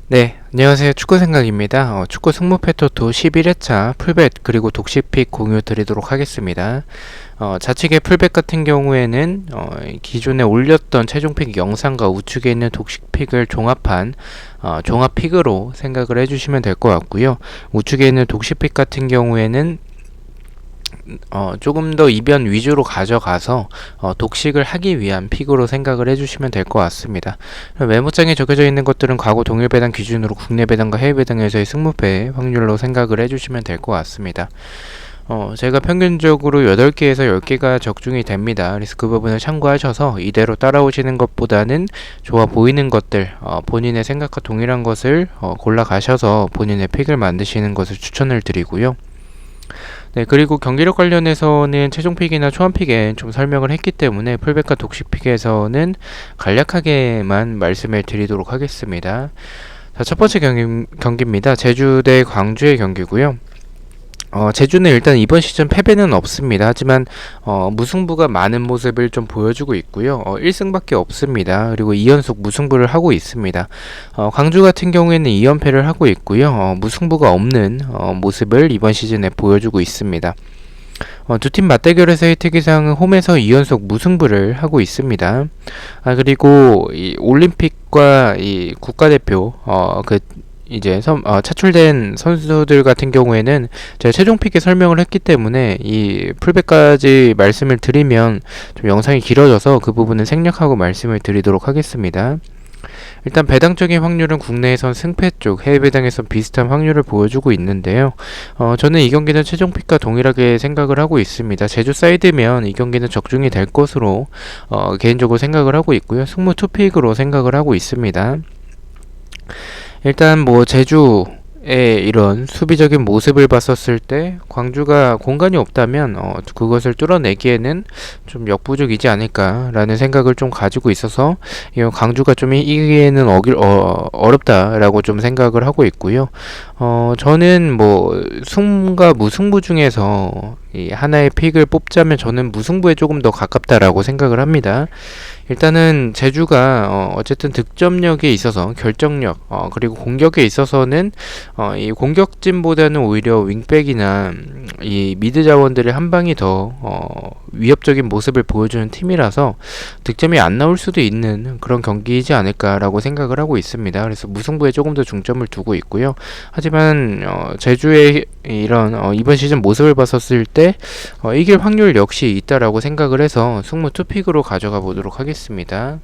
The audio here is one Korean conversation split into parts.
네, 안녕하세요. 축구생각입니다. 축구 승무패토토 11회차 풀벳 그리고 독식픽 공유 드리도록 하겠습니다. 좌측의 풀벳 같은 경우에는 기존에 올렸던 최종픽 영상과 우측에 있는 독식픽을 종합한 종합픽으로 생각을 해주시면 될 것 같고요. 우측에 있는 독식픽 같은 경우에는 조금 더 이변 위주로 가져가서 독식을 하기 위한 픽으로 생각을 해주시면 될 것 같습니다. 메모장에 적혀져 있는 것들은 과거 동일 배당 기준으로 국내 배당과 해외 배당에서의 승무패 확률로 생각을 해주시면 될 것 같습니다. 제가 평균적으로 8개에서 10개가 적중이 됩니다. 그래서 그 부분을 참고하셔서 이대로 따라오시는 것보다는 좋아 보이는 것들, 본인의 생각과 동일한 것을 골라 가셔서 본인의 픽을 만드시는 것을 추천을 드리고요. 네, 그리고 경기력 관련해서는 최종픽이나 초안픽에 좀 설명을 했기 때문에 풀백과 독식픽에서는 간략하게만 말씀을 드리도록 하겠습니다. 자, 첫 번째 경기입니다. 제주 대 광주의 경기고요. 제주는 일단 이번 시즌 패배는 없습니다. 하지만 무승부가 많은 모습을 좀 보여주고 있고요. 1승밖에 없습니다. 그리고 2연속 무승부를 하고 있습니다. 광주 같은 경우에는 2연패를 하고 있고요. 무승부가 없는 모습을 이번 시즌에 보여주고 있습니다. 두 팀 맞대결에서의 특이사항은 홈에서 2연속 무승부를 하고 있습니다. 그리고 이 올림픽과 이 국가대표 이제 차출된 선수들 같은 경우에는 제가 최종픽에 설명을 했기 때문에 이 풀백까지 말씀을 드리면 좀 영상이 길어져서 그 부분은 생략하고 말씀을 드리도록 하겠습니다. 일단 배당적인 확률은 국내에선 승패 쪽, 해외 배당에선 비슷한 확률을 보여주고 있는데요. 저는 이 경기는 최종픽과 동일하게 생각을 하고 있습니다. 제주 사이드면 이 경기는 적중이 될 것으로 개인적으로 생각을 하고 있고요. 승무 투픽으로 생각을 하고 있습니다. 일단 제주의 이런 수비적인 모습을 봤었을 때 광주가 공간이 없다면 그것을 뚫어내기에는 좀 역부족이지 않을까라는 생각을 좀 가지고 있어서 광주가 좀 이기기에는 어렵다라고 좀 생각을 하고 있고요. 저는 승과 무승부 중에서 이 하나의 픽을 뽑자면 저는 무승부에 조금 더 가깝다라고 생각을 합니다. 일단은 제주가 어쨌든 득점력에 있어서 결정력 그리고 공격에 있어서는 이 공격진보다는 오히려 윙백이나 이 미드 자원들의 한 방이 더 위협적인 모습을 보여주는 팀이라서 득점이 안 나올 수도 있는 그런 경기이지 않을까라고 생각을 하고 있습니다. 그래서 무승부에 조금 더 중점을 두고 있고요. 하지만 제주의 이런 이번 시즌 모습을 봤었을 때 이길 확률 역시 있다라고 생각을 해서 승무 투픽으로 가져가 보도록 하겠습니다.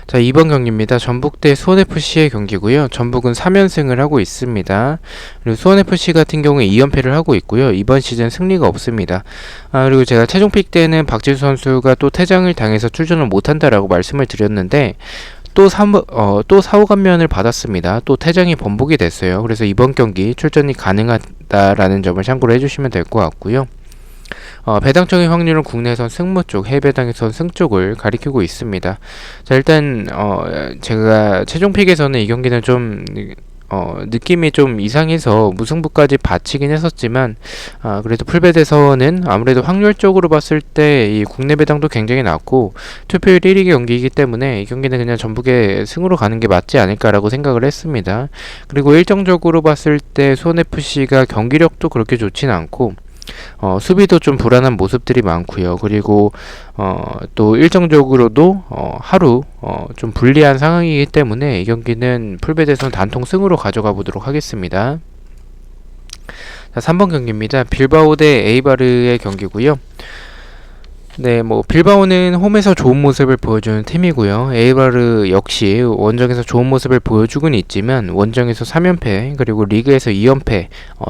자, 2번 경기입니다. 전북 대 수원FC의 경기고요. 전북은 3연승을 하고 있습니다. 그리고 수원FC 같은 경우에 2연패를 하고 있고요. 이번 시즌 승리가 없습니다. 그리고 제가 최종픽 때는 박지수 선수가 또 퇴장을 당해서 출전을 못한다라고 말씀을 드렸는데 또 사후 감면을 받았습니다. 또 퇴장이 번복이 됐어요. 그래서 이번 경기 출전이 가능하다라는 점을 참고로 해주시면 될 것 같고요. 배당적인 확률은 국내에선 승무 쪽, 해외 배당에선 승 쪽을 가리키고 있습니다. 자, 일단 제가 최종픽에서는 이 경기는 좀 느낌이 좀 이상해서 무승부까지 바치긴 했었지만 그래도 풀벳에서는 아무래도 확률적으로 봤을 때 이 국내 배당도 굉장히 낮고 투표율 1위 경기이기 때문에 이 경기는 그냥 전북의 승으로 가는 게 맞지 않을까라고 생각을 했습니다. 그리고 일정적으로 봤을 때 수원FC가 경기력도 그렇게 좋진 않고 수비도 좀 불안한 모습들이 많고요. 그리고 또 일정적으로도 하루 좀 불리한 상황이기 때문에 이 경기는 풀벳에서는 단통 승으로 가져가 보도록 하겠습니다. 자, 3번 경기입니다. 빌바오 대 에이바르의 경기고요. 네, 빌바오는 홈에서 좋은 모습을 보여주는 팀이고요. 에이바르 역시 원정에서 좋은 모습을 보여주곤 있지만 원정에서 3연패 그리고 리그에서 2연패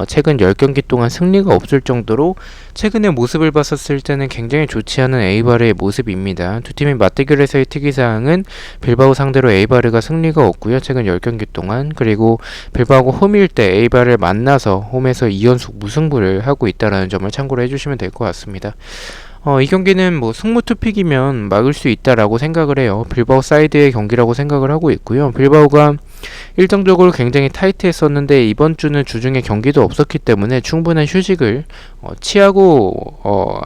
최근 10경기 동안 승리가 없을 정도로 최근의 모습을 봤었을 때는 굉장히 좋지 않은 에이바르의 모습입니다. 두 팀의 맞대결에서의 특이사항은 빌바오 상대로 에이바르가 승리가 없고요. 최근 10경기 동안 그리고 빌바오가 홈일 때 에이바르를 만나서 홈에서 2연속 무승부를 하고 있다는 점을 참고로 해주시면 될 것 같습니다. 이 경기는 승무 투픽이면 막을 수 있다라고 생각을 해요. 빌바오 사이드의 경기라고 생각을 하고 있고요. 빌바오가 일정적으로 굉장히 타이트했었는데 이번 주는 주중에 경기도 없었기 때문에 충분한 휴식을 취하고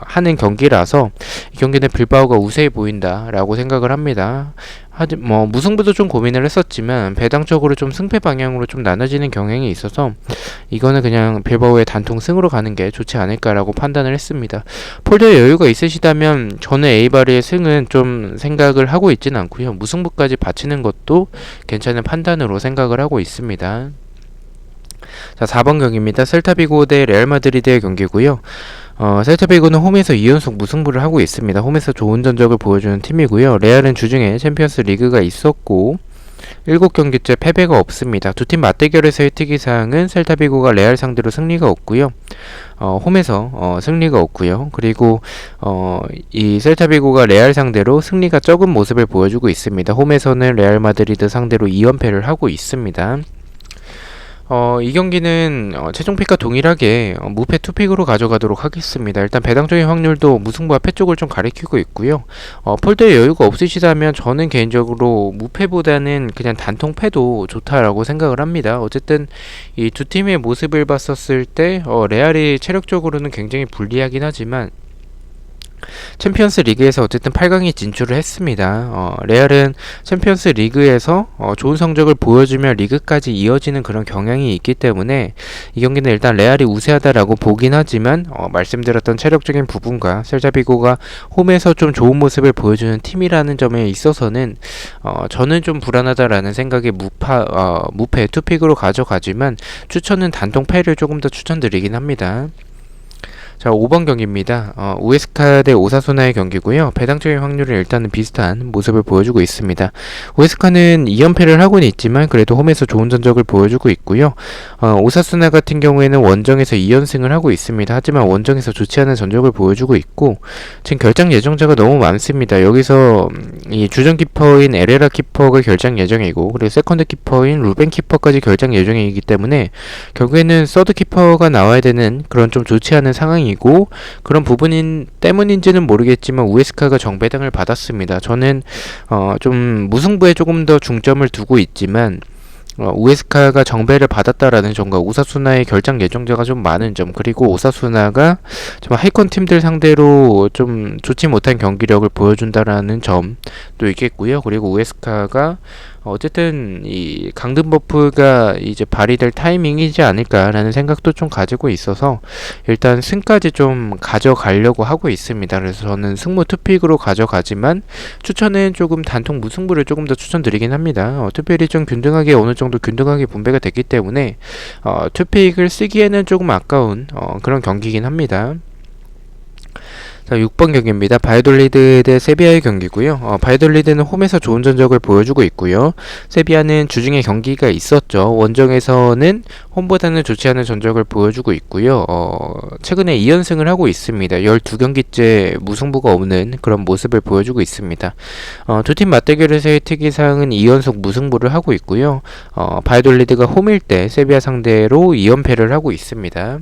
하는 경기라서 이 경기는 빌바오가 우세해 보인다라고 생각을 합니다. 무승부도 좀 고민을 했었지만 배당적으로 좀 승패 방향으로 좀 나눠지는 경향이 있어서 이거는 그냥 빌바오의 단통 승으로 가는 게 좋지 않을까라고 판단을 했습니다. 폴더에 여유가 있으시다면 저는 에이바르의 승은 좀 생각을 하고 있지는 않고요. 무승부까지 바치는 것도 괜찮은 판단으로 생각을 하고 있습니다. 자, 4번 경기입니다. 셀타비고 대 레알 마드리드의 경기고요. 셀타비고는 홈에서 2연속 무승부를 하고 있습니다. 홈에서 좋은 전적을 보여주는 팀이고요. 레알은 주중에 챔피언스 리그가 있었고 7경기째 패배가 없습니다. 두 팀 맞대결에서의 특이사항은 셀타비고가 레알 상대로 승리가 없고요. 홈에서 승리가 없고요. 그리고 이 셀타비고가 레알 상대로 승리가 적은 모습을 보여주고 있습니다. 홈에서는 레알 마드리드 상대로 2연패를 하고 있습니다. 이 경기는 최종픽과 동일하게 무패 투픽으로 가져가도록 하겠습니다. 일단 배당적인 확률도 무승부와 패 쪽을 좀 가리키고 있고요. 폴더에 여유가 없으시다면 저는 개인적으로 무패보다는 그냥 단통 패도 좋다라고 생각을 합니다. 어쨌든 이 두 팀의 모습을 봤었을 때 레알이 체력적으로는 굉장히 불리하긴 하지만 챔피언스 리그에서 어쨌든 8강에 진출을 했습니다. 레알은 챔피언스 리그에서 좋은 성적을 보여주며 리그까지 이어지는 그런 경향이 있기 때문에 이 경기는 일단 레알이 우세하다라고 보긴 하지만 말씀드렸던 체력적인 부분과 셀타비고가 홈에서 좀 좋은 모습을 보여주는 팀이라는 점에 있어서는 저는 좀 불안하다라는 생각에 무패 투픽으로 가져가지만 추천은 단통 패를 조금 더 추천드리긴 합니다. 자, 5번 경기입니다. 우에스카 대 오사수나의 경기고요. 배당적인 확률은 일단은 비슷한 모습을 보여주고 있습니다. 우에스카는 2연패를 하고는 있지만 그래도 홈에서 좋은 전적을 보여주고 있고요. 오사수나 같은 경우에는 원정에서 2연승을 하고 있습니다. 하지만 원정에서 좋지 않은 전적을 보여주고 있고 지금 결장 예정자가 너무 많습니다. 여기서 이 주전 키퍼인 에레라 키퍼가 결장 예정이고 그리고 세컨드 키퍼인 루벤 키퍼까지 결장 예정이기 때문에 결국에는 서드 키퍼가 나와야 되는 그런 좀 좋지 않은 상황이 고 그런 부분 때문인지는 모르겠지만 우에스카가 정배당을 받았습니다. 저는 좀 무승부에 조금 더 중점을 두고 있지만 우에스카가 정배를 받았다라는 점과 오사수나의 결장 예정자가 좀 많은 점 그리고 오사수나가 좀 하위권 팀들 상대로 좀 좋지 못한 경기력을 보여준다라는 점도 있겠고요. 그리고 우에스카가 어쨌든 이 강등 버프가 이제 발휘될 타이밍이지 않을까라는 생각도 좀 가지고 있어서 일단 승까지 좀 가져가려고 하고 있습니다. 그래서 저는 승무 투픽으로 가져가지만 추천은 조금 단통 무승부를 조금 더 추천드리긴 합니다. 투픽이 좀 균등하게 어느 정도 균등하게 분배가 됐기 때문에 투픽을 쓰기에는 조금 아까운 그런 경기이긴 합니다. 자, 6번 경기입니다. 바이돌리드 대 세비야의 경기고요. 바이돌리드는 홈에서 좋은 전적을 보여주고 있고요. 세비야는 주중에 경기가 있었죠. 원정에서는 홈보다는 좋지 않은 전적을 보여주고 있고요. 최근에 2연승을 하고 있습니다. 12경기째 무승부가 없는 그런 모습을 보여주고 있습니다. 두 팀 맞대결에서의 특이사항은 2연속 무승부를 하고 있고요. 바이돌리드가 홈일 때 세비야 상대로 2연패를 하고 있습니다.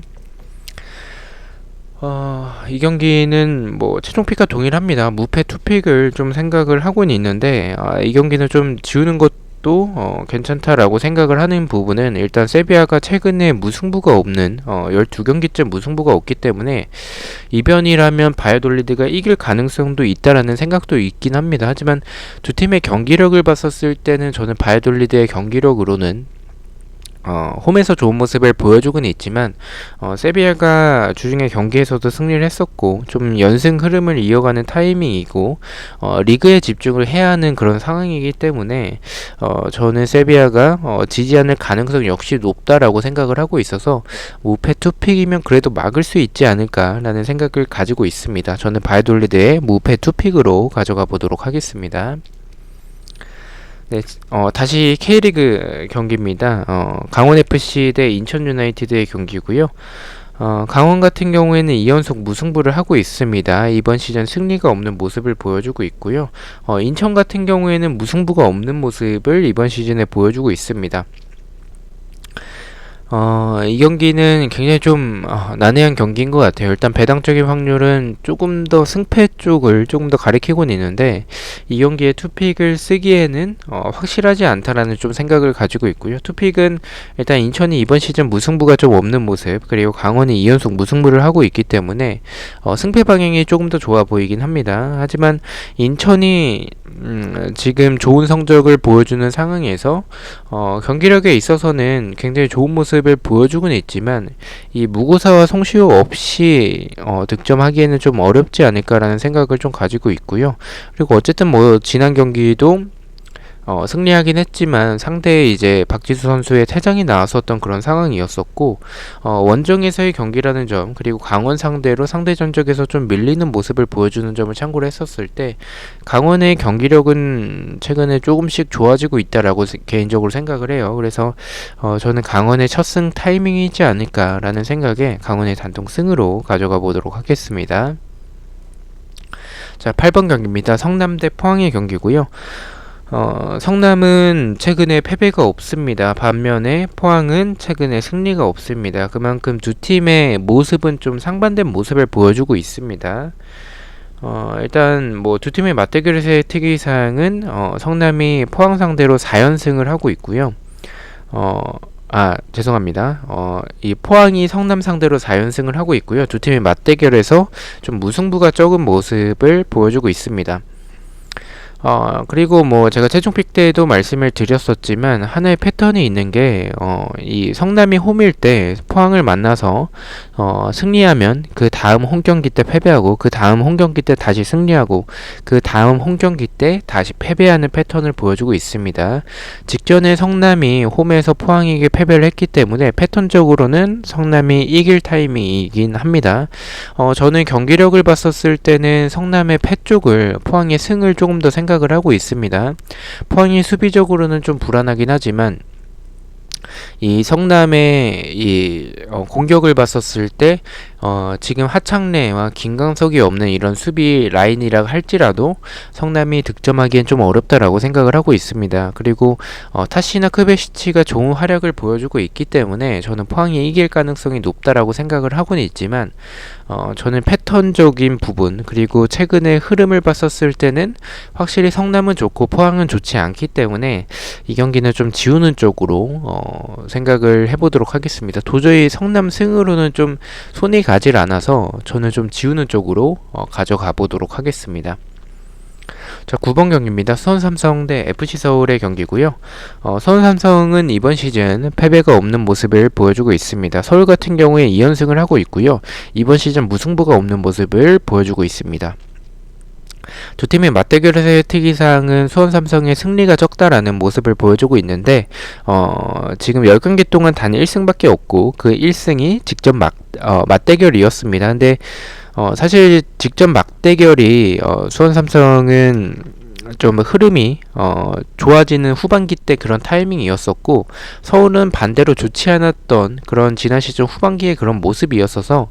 이 경기는 뭐 최종픽과 동일합니다. 무패 투픽을 좀 생각을 하고는 있는데 이 경기는 좀 지우는 것도 괜찮다라고 생각을 하는 부분은 일단 세비야가 최근에 무승부가 없는 12경기째 무승부가 없기 때문에 이변이라면 바이올리드가 이길 가능성도 있다라는 생각도 있긴 합니다. 하지만 두 팀의 경기력을 봤었을 때는 저는 바이올리드의 경기력으로는 홈에서 좋은 모습을 보여주고는 있지만 세비야가 주중에 경기에서도 승리를 했었고 좀 연승 흐름을 이어가는 타이밍이고 리그에 집중을 해야 하는 그런 상황이기 때문에 저는 세비야가 지지 않을 가능성이 역시 높다라고 생각을 하고 있어서 무패 투픽이면 그래도 막을 수 있지 않을까라는 생각을 가지고 있습니다. 저는 바이올리드의 무패 투픽으로 가져가 보도록 하겠습니다. 네, 다시 K리그 경기입니다. 강원FC 대 인천 유나이티드의 경기고요. 강원 같은 경우에는 2연속 무승부를 하고 있습니다. 이번 시즌 승리가 없는 모습을 보여주고 있고요. 인천 같은 경우에는 무승부가 없는 모습을 이번 시즌에 보여주고 있습니다. 이 경기는 굉장히 좀 난해한 경기인 것 같아요. 일단 배당적인 확률은 조금 더 승패 쪽을 조금 더 가리키고는 있는데 이 경기에 투픽을 쓰기에는 확실하지 않다라는 좀 생각을 가지고 있고요. 투픽은 일단 인천이 이번 시즌 무승부가 좀 없는 모습, 그리고 강원이 2연속 무승부를 하고 있기 때문에 승패 방향이 조금 더 좋아 보이긴 합니다. 하지만 인천이 지금 좋은 성적을 보여주는 상황에서 경기력에 있어서는 굉장히 좋은 모습을 보여주고는 있지만 이 무고사와 송시효 없이 득점하기에는 좀 어렵지 않을까라는 생각을 좀 가지고 있고요. 그리고 어쨌든 뭐 지난 경기도 승리하긴 했지만 상대에 이제 박지수 선수의 퇴장이 나왔었던 그런 상황이었었고 원정에서의 경기라는 점, 그리고 강원 상대로 상대 전적에서 좀 밀리는 모습을 보여주는 점을 참고를 했었을 때 강원의 경기력은 최근에 조금씩 좋아지고 있다라고 개인적으로 생각을 해요. 그래서 저는 강원의 첫 승 타이밍이지 않을까라는 생각에 강원의 단통 승으로 가져가 보도록 하겠습니다. 자, 8번 경기입니다. 성남 대 포항의 경기고요. 성남은 최근에 패배가 없습니다. 반면에 포항은 최근에 승리가 없습니다. 그만큼 두 팀의 모습은 좀 상반된 모습을 보여주고 있습니다. 일단 뭐 두 팀의 맞대결에서의 특이사항은 성남이 포항 상대로 4연승을 하고 있고요. 죄송합니다. 이 포항이 성남 상대로 4연승을 하고 있고요. 두 팀의 맞대결에서 좀 무승부가 적은 모습을 보여주고 있습니다. 그리고 뭐 제가 최종 픽 때에도 말씀을 드렸었지만 하나의 패턴이 있는 게 이 성남이 홈일 때 포항을 만나서 승리하면 그 다음 홈 경기 때 패배하고 그 다음 홈 경기 때 다시 승리하고 그 다음 홈 경기 때 다시 패배하는 패턴을 보여주고 있습니다. 직전에 성남이 홈에서 포항에게 패배를 했기 때문에 패턴적으로는 성남이 이길 타이밍이긴 합니다. 저는 경기력을 봤었을 때는 성남의 패 쪽을 포항의 승을 조금 더 생각을 하고 있습니다. 포항이 수비적으로는 좀 불안하긴 하지만 이 성남의 이 공격을 봤었을 때 지금 하창래와 김강석이 없는 이런 수비 라인이라 할지라도 성남이 득점하기엔 좀 어렵다라고 생각을 하고 있습니다. 그리고 타시나 크베시치가 좋은 활약을 보여주고 있기 때문에 저는 포항이 이길 가능성이 높다라고 생각을 하고는 있지만 저는 패턴적인 부분, 그리고 최근의 흐름을 봤었을 때는 확실히 성남은 좋고 포항은 좋지 않기 때문에 이 경기는 좀 지우는 쪽으로 생각을 해보도록 하겠습니다. 도저히 성남 승으로는 좀 손이 가질 않아서 저는 좀 지우는 쪽으로 가져가 보도록 하겠습니다. 자, 9번 경기입니다. 수원삼성 대 FC서울의 경기고요. 수원삼성은 이번 시즌 패배가 없는 모습을 보여주고 있습니다. 서울 같은 경우에 2연승을 하고 있고요. 이번 시즌 무승부가 없는 모습을 보여주고 있습니다. 두 팀의 맞대결에서의 특이사항은 수원삼성의 승리가 적다라는 모습을 보여주고 있는데 지금 10경기 동안 단 1승밖에 없고 그 1승이 직접 맞대결이었습니다. 근데 사실 직접 맞대결이 수원삼성은 좀 흐름이 좋아지는 후반기 때 그런 타이밍이었었고 서울은 반대로 좋지 않았던 그런 지난 시즌 후반기의 그런 모습이었어서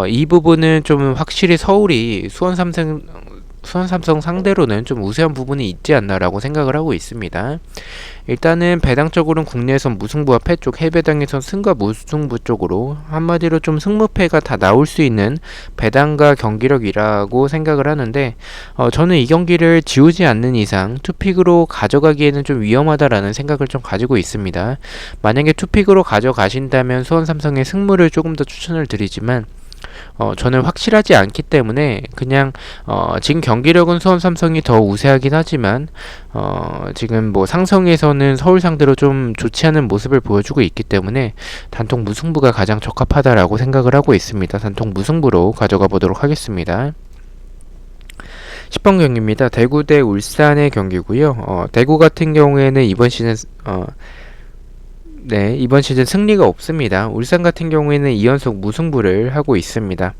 이 부분은 좀 확실히 서울이 수원삼성 상대로는 좀 우세한 부분이 있지 않나라고 생각을 하고 있습니다. 일단은 배당적으로는 국내에선 무승부와 패 쪽, 해외배당에선 승과 무승부 쪽으로 한마디로 좀 승무패가 다 나올 수 있는 배당과 경기력이라고 생각을 하는데 저는 이 경기를 지우지 않는 이상 투픽으로 가져가기에는 좀 위험하다라는 생각을 좀 가지고 있습니다. 만약에 투픽으로 가져가신다면 수원삼성의 승무를 조금 더 추천을 드리지만 저는 확실하지 않기 때문에 그냥 지금 경기력은 수원삼성이 더 우세하긴 하지만 지금 뭐 상성에서는 서울 상대로 좀 좋지 않은 모습을 보여주고 있기 때문에 단통 무승부가 가장 적합하다라고 생각을 하고 있습니다. 단통 무승부로 가져가 보도록 하겠습니다. 10번 경기입니다. 대구 대 울산의 경기고요. 대구 같은 경우에는 이번 시즌 승리가 없습니다. 울산 같은 경우에는 2연속 무승부를 하고 있습니다.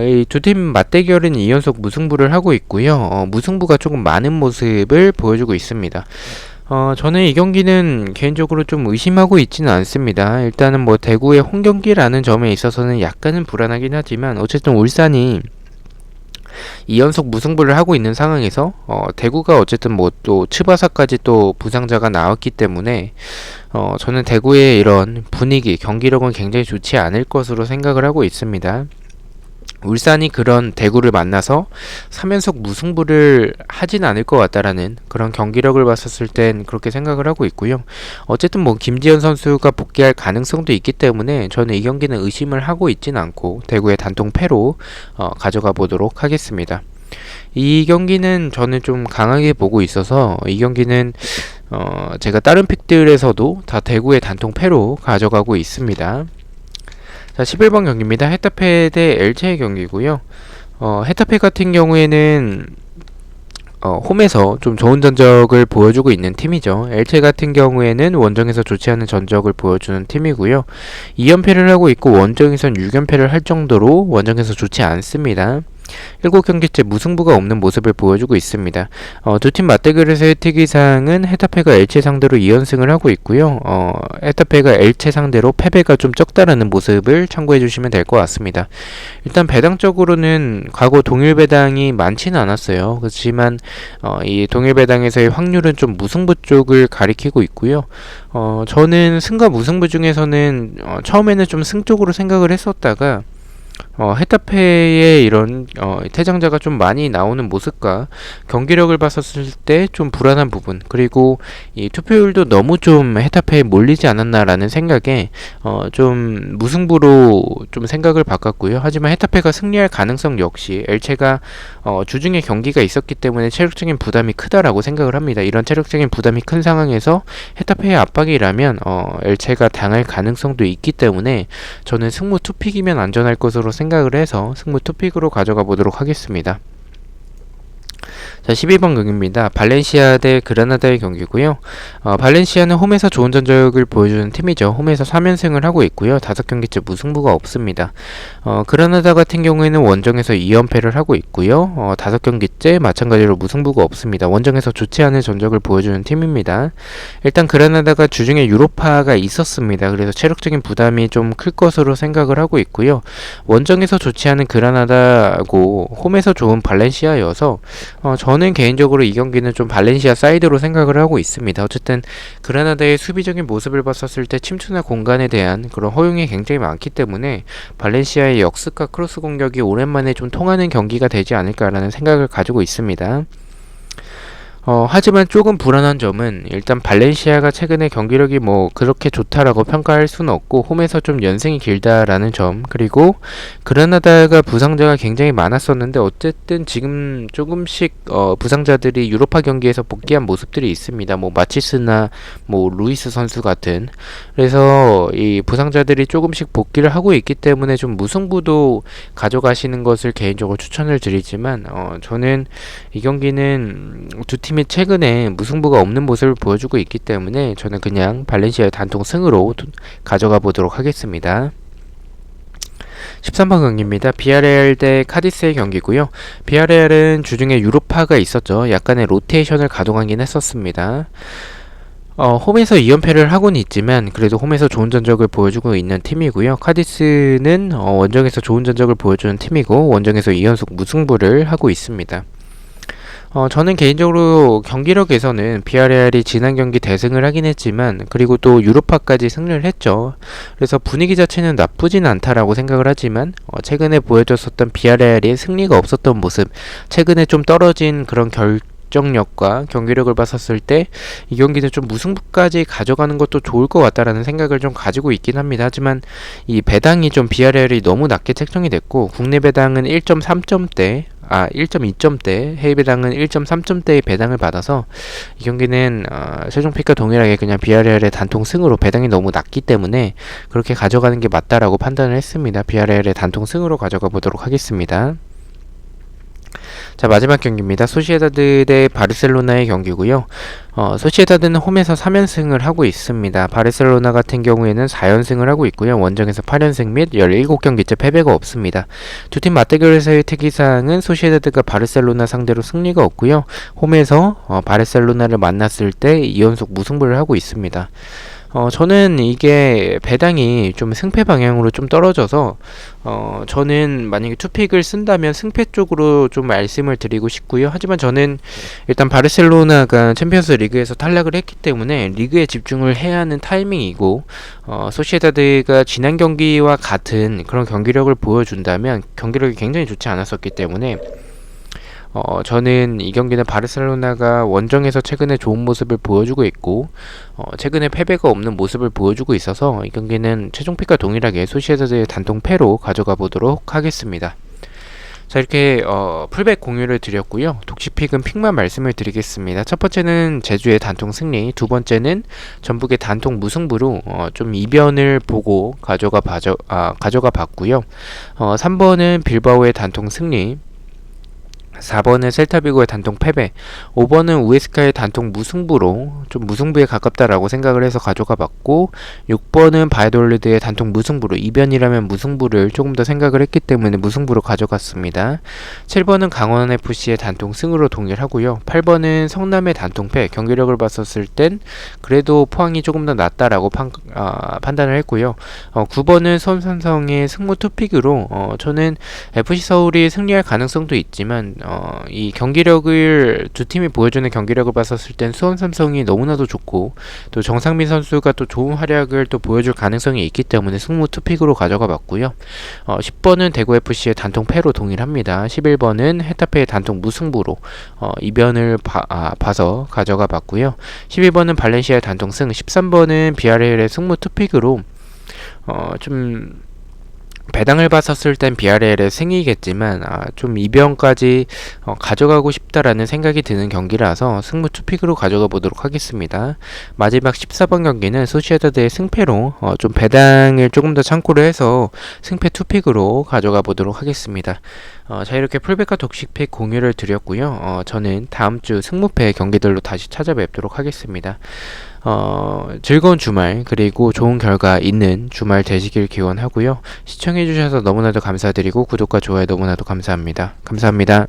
이 두 팀 맞대결은 2연속 무승부를 하고 있고요. 무승부가 조금 많은 모습을 보여주고 있습니다. 저는 이 경기는 개인적으로 좀 의심하고 있지는 않습니다. 일단은 뭐 대구의 홈 경기라는 점에 있어서는 약간은 불안하긴 하지만 어쨌든 울산이 2연속 무승부를 하고 있는 상황에서 대구가 어쨌든 뭐 또 츠바사까지 또 부상자가 나왔기 때문에 저는 대구의 이런 분위기, 경기력은 굉장히 좋지 않을 것으로 생각을 하고 있습니다. 울산이 그런 대구를 만나서 3연속 무승부를 하진 않을 것 같다라는 그런 경기력을 봤었을 땐 그렇게 생각을 하고 있고요. 어쨌든 뭐 김지현 선수가 복귀할 가능성도 있기 때문에 저는 이 경기는 의심을 하고 있진 않고 대구의 단통 패로 가져가 보도록 하겠습니다. 이 경기는 저는 좀 강하게 보고 있어서 이 경기는 제가 다른 픽들에서도 다 대구의 단통 패로 가져가고 있습니다. 자, 11번 경기입니다. 헤타페 대 엘체의 경기고요. 헤타페 같은 경우에는 홈에서 좀 좋은 전적을 보여주고 있는 팀이죠. 엘체 같은 경우에는 원정에서 좋지 않은 전적을 보여주는 팀이고요. 2연패를 하고 있고 원정에선 6연패를 할 정도로 원정에서 좋지 않습니다. 7경기째 무승부가 없는 모습을 보여주고 있습니다. 두 팀 맞대결에서의 특이사항은 헤타페가 엘체 상대로 2연승을 하고 있고요. 헤타페가 엘체 상대로 패배가 좀 적다라는 모습을 참고해 주시면 될 것 같습니다. 일단 배당적으로는 과거 동일 배당이 많지는 않았어요. 그렇지만 이 동일 배당에서의 확률은 좀 무승부 쪽을 가리키고 있고요. 저는 승과 무승부 중에서는 처음에는 좀 승 쪽으로 생각을 했었다가 헤타페의 이런 퇴장자가 좀 많이 나오는 모습과 경기력을 봤었을 때 좀 불안한 부분, 그리고 이 투표율도 너무 좀 헤타페에 몰리지 않았나라는 생각에 좀 무승부로 좀 생각을 바꿨고요. 하지만 헤타페가 승리할 가능성 역시 엘체가 주중에 경기가 있었기 때문에 체력적인 부담이 크다라고 생각을 합니다. 이런 체력적인 부담이 큰 상황에서 헤타페의 압박이라면 엘체가 당할 가능성도 있기 때문에 저는 승무 투픽이면 안전할 것으로 생각을 해서 승무 투픽으로 가져가 보도록 하겠습니다. 자, 12번 경기입니다. 발렌시아 대 그라나다의 경기고요. 발렌시아는 홈에서 좋은 전적을 보여주는 팀이죠. 홈에서 3연승을 하고 있고요. 5경기째 무승부가 없습니다. 그라나다 같은 경우에는 원정에서 2연패를 하고 있고요. 5경기째 마찬가지로 무승부가 없습니다. 원정에서 좋지 않은 전적을 보여주는 팀입니다. 일단 그라나다가 주중에 유로파가 있었습니다. 그래서 체력적인 부담이 좀 클 것으로 생각을 하고 있고요. 원정에서 좋지 않은 그라나다고 홈에서 좋은 발렌시아여서 저는 개인적으로 이 경기는 좀 발렌시아 사이드로 생각을 하고 있습니다. 어쨌든 그라나다의 수비적인 모습을 봤었을 때 침투나 공간에 대한 그런 허용이 굉장히 많기 때문에 발렌시아의 역습과 크로스 공격이 오랜만에 좀 통하는 경기가 되지 않을까라는 생각을 가지고 있습니다. 하지만 조금 불안한 점은 일단 발렌시아가 최근에 경기력이 뭐 그렇게 좋다라고 평가할 수는 없고 홈에서 좀 연승이 길다라는 점, 그리고 그라나다가 부상자가 굉장히 많았었는데 어쨌든 지금 조금씩 부상자들이 유로파 경기에서 복귀한 모습들이 있습니다. 뭐 마치스나 뭐 루이스 선수 같은, 그래서 이 부상자들이 조금씩 복귀를 하고 있기 때문에 좀 무승부도 가져가시는 것을 개인적으로 추천을 드리지만 저는 이 경기는 두 팀이 최근에 무승부가 없는 모습을 보여주고 있기 때문에 저는 그냥 발렌시아의 단통 승으로 가져가 보도록 하겠습니다. 13번 경기입니다. 비아레알 대 카디스의 경기고요. 비아레알은 주중에 유로파가 있었죠. 약간의 로테이션을 가동하긴 했었습니다. 홈에서 2연패를 하고는 있지만 그래도 홈에서 좋은 전적을 보여주고 있는 팀이고요. 카디스는 원정에서 좋은 전적을 보여주는 팀이고 원정에서 2연속 무승부를 하고 있습니다. 저는 개인적으로 경기력에서는 비아레알이 지난 경기 대승을 하긴 했지만 그리고 또 유로파까지 승리를 했죠. 그래서 분위기 자체는 나쁘진 않다라고 생각을 하지만 최근에 보여줬었던 비아레알의 승리가 없었던 모습, 최근에 좀 떨어진 그런 결정력과 경기력을 봤었을 때 이 경기는 좀 무승부까지 가져가는 것도 좋을 것 같다라는 생각을 좀 가지고 있긴 합니다. 하지만 이 배당이 좀 비아레알이 너무 낮게 책정이 됐고 국내 배당은 1.2점대, 해외 배당은 1.3점대의 배당을 받아서 이 경기는 최종 픽과 동일하게 그냥 비아레알의 단통 승으로, 배당이 너무 낮기 때문에 그렇게 가져가는 게 맞다라고 판단을 했습니다. 비아레알의 단통 승으로 가져가 보도록 하겠습니다. 자, 마지막 경기입니다. 소시에다드 대 바르셀로나의 경기고요. 소시에다드는 홈에서 3연승을 하고 있습니다. 바르셀로나 같은 경우에는 4연승을 하고 있고요. 원정에서 8연승 및 17경기째 패배가 없습니다. 두 팀 맞대결에서의 특이사항은 소시에다드가 바르셀로나 상대로 승리가 없고요. 홈에서 바르셀로나를 만났을 때 2연속 무승부를 하고 있습니다. 저는 이게 배당이 좀 승패 방향으로 좀 떨어져서 저는 만약에 투픽을 쓴다면 승패 쪽으로 좀 말씀을 드리고 싶고요. 하지만 저는 일단 바르셀로나가 챔피언스 리그에서 탈락을 했기 때문에 리그에 집중을 해야 하는 타이밍이고, 소시에다드가 지난 경기와 같은 그런 경기력을 보여준다면 경기력이 굉장히 좋지 않았었기 때문에 저는 이 경기는 바르셀로나가 원정에서 최근에 좋은 모습을 보여주고 있고, 최근에 패배가 없는 모습을 보여주고 있어서 이 경기는 최종픽과 동일하게 소시에다드의 단통 패로 가져가 보도록 하겠습니다. 자, 이렇게 풀백 공유를 드렸고요. 독시픽은 픽만 말씀을 드리겠습니다. 첫 번째는 제주의 단통 승리, 두 번째는 전북의 단통 무승부로 좀 이변을 보고 가져가 봤고요. 3번은 빌바오의 단통 승리, 4번은 셀타비고의 단통 패배, 5번은 우에스카의 단통 무승부로 좀 무승부에 가깝다라고 생각을 해서 가져가 봤고, 6번은 바이돌리드의 단통 무승부로, 이변이라면 무승부를 조금 더 생각을 했기 때문에 무승부로 가져갔습니다. 7번은 강원FC의 단통 승으로 동일하고요. 8번은 성남의 단통 패, 경기력을 봤었을 땐 그래도 포항이 조금 더 낫다라고 판단을 했고요. 9번은 수원삼성의 승무 투픽으로 저는 FC 서울이 승리할 가능성도 있지만 이 경기력을 두 팀이 보여주는 경기력을 봤었을 땐 수원 삼성이 너무나도 좋고, 또 정상민 선수가 또 좋은 활약을 또 보여줄 가능성이 있기 때문에 승무 투픽으로 가져가 봤고요. 10번은 대구 FC의 단통 패로 동일합니다. 11번은 헤타페의 단통 무승부로 이변을 봐서 가져가 봤고요. 12번은 발렌시아의 단통 승, 13번은 비아레알의 승무 투픽으로 좀 배당을 봤었을 땐 비아레알의 승이겠지만 좀 이변까지 가져가고 싶다라는 생각이 드는 경기라서 승부 투픽으로 가져가 보도록 하겠습니다. 마지막 14번 경기는 소시에다드의 승패로 좀 배당을 조금 더 참고를 해서 승패 투픽으로 가져가 보도록 하겠습니다. 자, 이렇게 풀백과 독식팩 공유를 드렸고요. 저는 다음주 승무패 경기들로 다시 찾아뵙도록 하겠습니다. 즐거운 주말, 그리고 좋은 결과 있는 주말 되시길 기원하고요. 시청해주셔서 너무나도 감사드리고 구독과 좋아요 너무나도 감사합니다. 감사합니다.